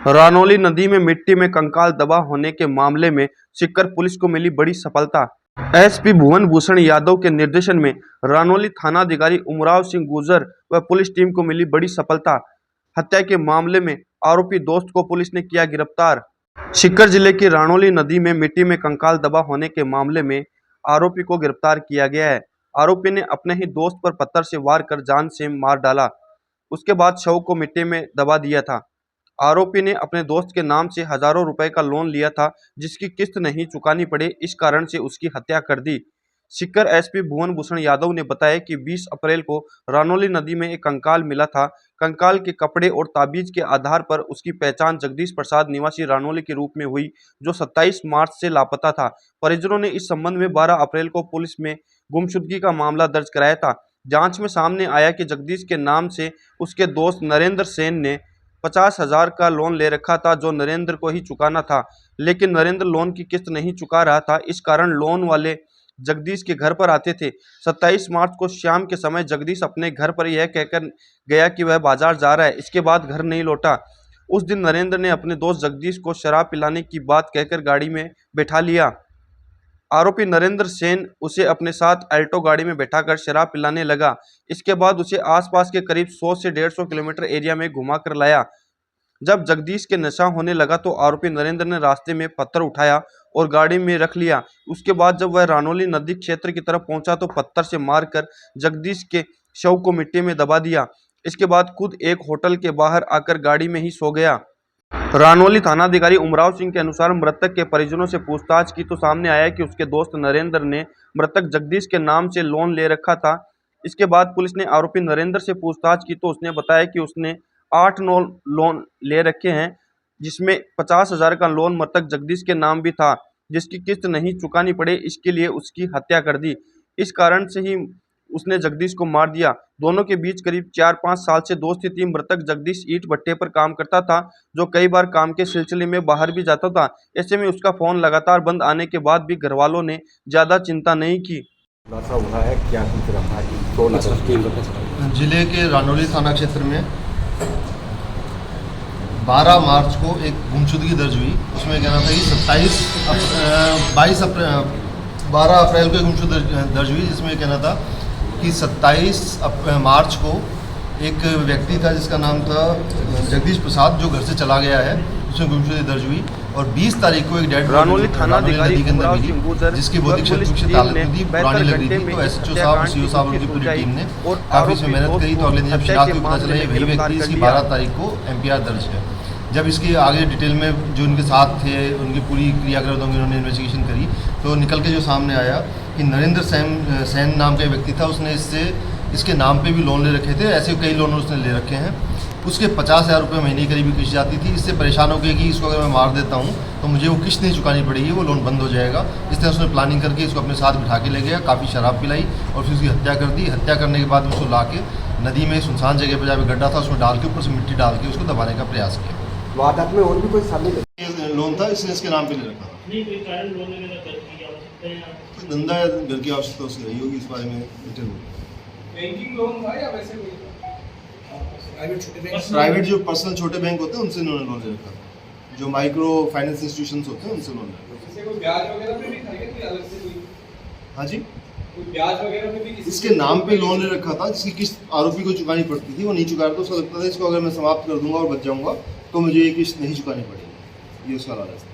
रानौली नदी में मिट्टी में कंकाल दबा होने के मामले में सीकर पुलिस को मिली बड़ी सफलता। एसपी भुवन भूषण यादव के निर्देशन में रानौली थानाधिकारी उमराव सिंह गुर्जर व पुलिस टीम को मिली बड़ी सफलता। हत्या के मामले में आरोपी दोस्त को पुलिस ने किया गिरफ्तार। सीकर जिले की रानौली नदी में मिट्टी में कंकाल दबा होने के मामले में आरोपी को गिरफ्तार किया गया है। आरोपी ने अपने ही दोस्त पर पत्थर से वार कर जान से मार डाला। उसके बाद शव को मिट्टी में दबा दिया था। आरोपी ने अपने दोस्त के नाम से हजारों रुपए का लोन लिया था, जिसकी किस्त नहीं चुकानी पड़े, इस कारण से उसकी हत्या कर दी। सीकर एसपी भुवन भूषण यादव ने बताया कि 20 अप्रैल को रानौली नदी में एक कंकाल मिला था। कंकाल के कपड़े और ताबीज के आधार पर उसकी पहचान जगदीश प्रसाद निवासी रानौली के रूप में हुई, जो 27 मार्च से लापता था। परिजनों ने इस संबंध में 12 अप्रैल को पुलिस में गुमशुदगी का मामला दर्ज कराया था। जांच में सामने आया कि जगदीश के नाम से उसके दोस्त नरेंद्र सेन ने 50,000 का लोन ले रखा था, जो नरेंद्र को ही चुकाना था, लेकिन नरेंद्र लोन की किस्त नहीं चुका रहा था। इस कारण लोन वाले जगदीश के घर पर आते थे। 27 मार्च को शाम के समय जगदीश अपने घर पर यह कहकर गया कि वह बाजार जा रहा है। इसके बाद घर नहीं लौटा। उस दिन नरेंद्र ने अपने दोस्त जगदीश को शराब पिलाने की बात कहकर गाड़ी में बैठा लिया। आरोपी नरेंद्र सेन उसे अपने साथ अल्टो गाड़ी में बैठाकर शराब पिलाने लगा। इसके बाद उसे आसपास के करीब 100 से 150 किलोमीटर एरिया में घुमा कर लाया। जब जगदीश के नशा होने लगा तो आरोपी नरेंद्र ने रास्ते में पत्थर उठाया और गाड़ी में रख लिया। उसके बाद जब वह रानौली नदी क्षेत्र की तरफ पहुंचा तो पत्थर से मारकर जगदीश के शव को मिट्टी में दबा दिया। इसके बाद खुद एक होटल के बाहर आकर गाड़ी में ही सो गया। रानौली थानाधिकारी उमराव सिंह के अनुसार मृतक के परिजनों से पूछताछ की तो सामने आया कि उसके दोस्त नरेंद्र ने मृतक जगदीश के नाम से लोन ले रखा था। इसके बाद पुलिस ने आरोपी नरेंद्र से पूछताछ की तो उसने बताया कि उसने 8-9 लोन ले रखे हैं, जिसमें 50,000 का लोन मृतक जगदीश के नाम भी था, जिसकी किस्त नहीं चुकानी पड़े, इसके लिए उसकी हत्या कर दी। इस कारण से ही उसने जगदीश को मार दिया। दोनों के बीच करीब 4-5 साल से दोस्ती थी। मृतक जगदीश ईंट भट्टे पर काम करता था, जो कई बार काम के सिलसिले में बाहर भी जाता था। ऐसे में उसका फोन लगातार बंद आने के बाद भी घर वालों ने ज्यादा चिंता नहीं की। हुआ है क्या जिले के रानौली थाना क्षेत्र में 12 मार्च को एक गुमशुदगी दर्ज हुई। उसमें कहना था कि 12 अप्रैल को एक गुमशुदगी दर्ज हुई, जिसमें कहना था कि 27 मार्च को एक व्यक्ति था जिसका नाम था जगदीश प्रसाद, जो घर से चला गया है, उसमें गुमशुदगी दर्ज हुई। और 20 तारीख को एक डेड रानौली थानाधिकारी के अंदर मिली, जिसकी भौतिक शक्ति से ताल्लुक थी, पुरानी लग रही थी। तो एसएचओ साहब, सीओ साहब, उनकी पूरी टीम ने काफ़ी इसमें मेहनत करी। तो अगले दिन जब शिनाख्त पता चला ये वही व्यक्ति, इसकी 12 तारीख को एमपीआर दर्ज है। जब इसकी आगे डिटेल में जो उनके साथ थे, उनकी पूरी क्रियाकर्मों की उन्होंने इन्वेस्टिगेशन करी, तो निकल के जो सामने आया कि नरेंद्र सेन नाम का व्यक्ति था, उसने इसके नाम पे भी लोन ले रखे थे। ऐसे कई लोन उसने ले रखे हैं। उसके 50,000 रुपये महीने करीब किस्त जाती थी। इससे परेशान हो गया कि इसको अगर मैं मार देता हूँ तो मुझे वो किस्त नहीं चुकानी पड़ेगी, वो लोन बंद हो जाएगा। इस तरह उसने प्लानिंग करके इसको अपने साथ बिठा के ले गया, काफ़ी शराब पिलाई और फिर उसकी हत्या कर दी। हत्या करने के बाद उसको ला के नदी में सुनसान जगह पर जहाँ गड्ढा था उसमें डाल के ऊपर से मिट्टी डाल के उसको दबाने का प्रयास किया। वारदात में और भी कोई शामिल है? लोन था, इसने इसके नाम पे ले रखा था। धंधा या घर की आवश्यकता उसकी रही होगी, इस बारे में डिटेल बैंकिंग लोन था या वैसे कोई प्राइवेट जो पर्सनल छोटे बैंक होते हैं उनसे उन्होंने लोन ले रखा था। जो माइक्रो फाइनेंस इंस्टीट्यूशंस होते हैं उनसे लोन ले रखा था। इससे कोई ब्याज वगैरह पे भी था क्या, कोई अलग से कोई? हाँ जी, कोई ब्याज वगैरह पे भी इसके नाम पे लोन ले रखा था, जिसकी किस्त आरोपी को चुकानी पड़ती थी, वो नहीं चुका रहा था। उसको लगता था इसको अगर मैं समाप्त कर दूंगा और बच जाऊंगा तो मुझे ये किस्त नहीं चुकानी पड़ेगी। ये उसका लालच था।